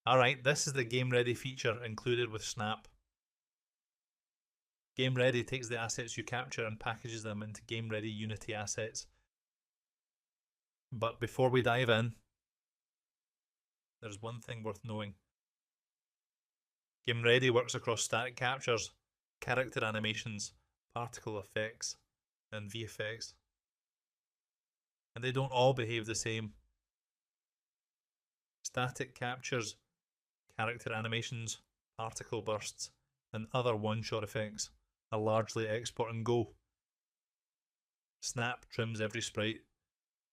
Alright, this is the Game Ready feature included with Snap. Game Ready takes the assets you capture and packages them into Game Ready Unity assets. But before we dive in, there's one thing worth knowing. Game Ready works across static captures, character animations, particle effects, and VFX. And they don't all behave the same. Static captures, character animations, particle bursts, and other one-shot effects are largely export and go. Snap trims every sprite,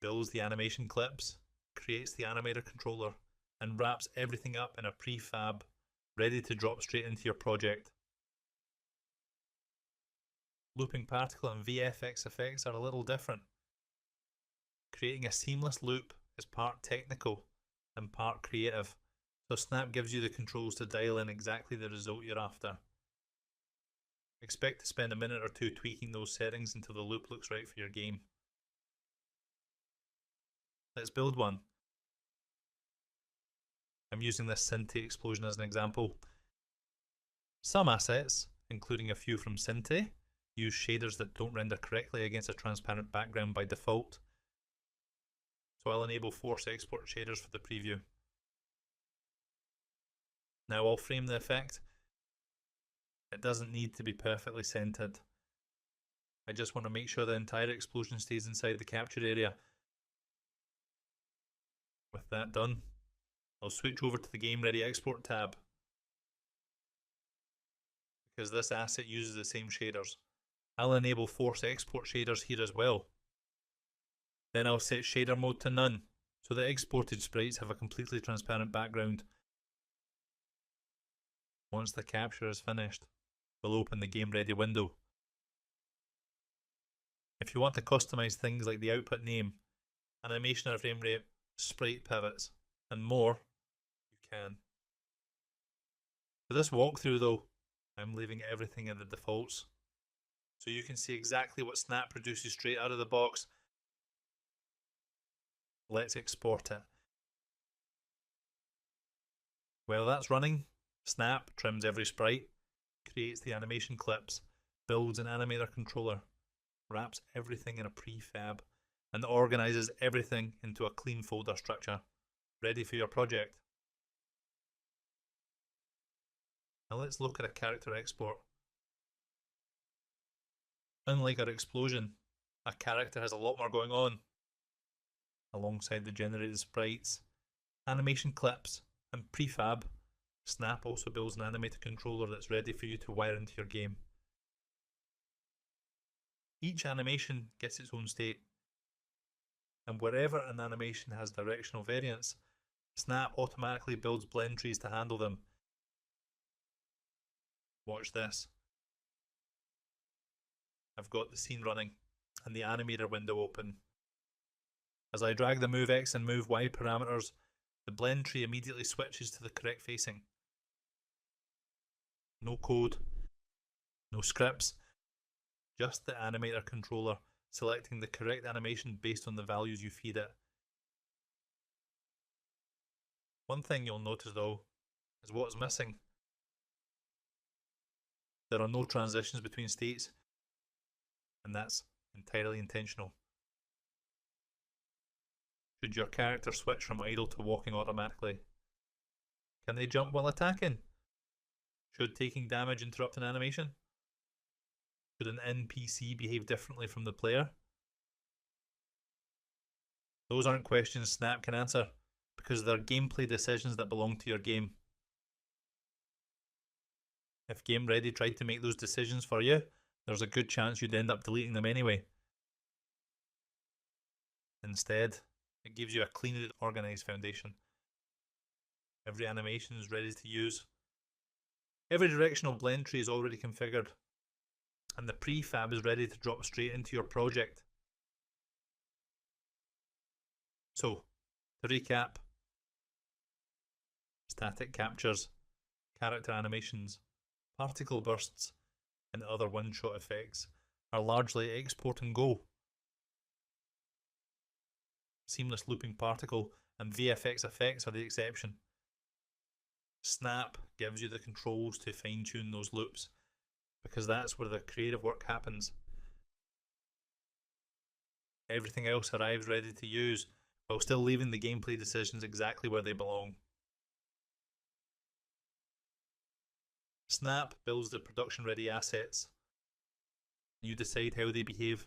builds the animation clips, creates the Animator Controller, and wraps everything up in a prefab ready to drop straight into your project. Looping particle and VFX effects are a little different. Creating a seamless loop is part technical and part creative, so Snap gives you the controls to dial in exactly the result you're after. Expect to spend a minute or two tweaking those settings until the loop looks right for your game. Let's build one. I'm using this Synth explosion as an example. Some assets, including a few from Synth, use shaders that don't render correctly against a transparent background by default. So I'll enable force export shaders for the preview. Now I'll frame the effect. It doesn't need to be perfectly centered. I just want to make sure the entire explosion stays inside the capture area. With that done, I'll switch over to the Game Ready Export tab, because this asset uses the same shaders. I'll enable force export shaders here as well. Then I'll set shader mode to none, so the exported sprites have a completely transparent background. Once the capture is finished, we'll open the Game Ready window. If you want to customize things like the output name, animation or frame rate, sprite pivots, and more, you can. For this walkthrough though, I'm leaving everything in the defaults, so you can see exactly what Snap produces straight out of the box. Let's export it. While that's running, Snap trims every sprite, creates the animation clips, builds an Animator Controller, wraps everything in a prefab, and organizes everything into a clean folder structure, ready for your project. Now let's look at a character export. Unlike our explosion, a character has a lot more going on. Alongside the generated sprites, animation clips, and prefab, Snap also builds an Animator Controller that's ready for you to wire into your game. Each animation gets its own state, and wherever an animation has directional variants, Snap automatically builds blend trees to handle them. Watch this. I've got the scene running and the animator window open. As I drag the MoveX and MoveY parameters, the blend tree immediately switches to the correct facing. No code, no scripts, just the Animator Controller selecting the correct animation based on the values you feed it. One thing you'll notice though is what's missing. There are no transitions between states, and that's entirely intentional. Should your character switch from idle to walking automatically? Can they jump while attacking? Should taking damage interrupt an animation? Should an NPC behave differently from the player? Those aren't questions Snap can answer, because they're gameplay decisions that belong to your game. If Game Ready tried to make those decisions for you, there's a good chance you'd end up deleting them anyway. Instead, it gives you a clean, organised foundation. Every animation is ready to use. Every directional blend tree is already configured, and the prefab is ready to drop straight into your project. So, to recap, static captures, character animations, particle bursts, and other one-shot effects are largely export and go. Seamless looping particle and VFX effects are the exception. Snap gives you the controls to fine tune those loops, because that's where the creative work happens. Everything else arrives ready to use, while still leaving the gameplay decisions exactly where they belong. Snap builds the production ready assets. You decide how they behave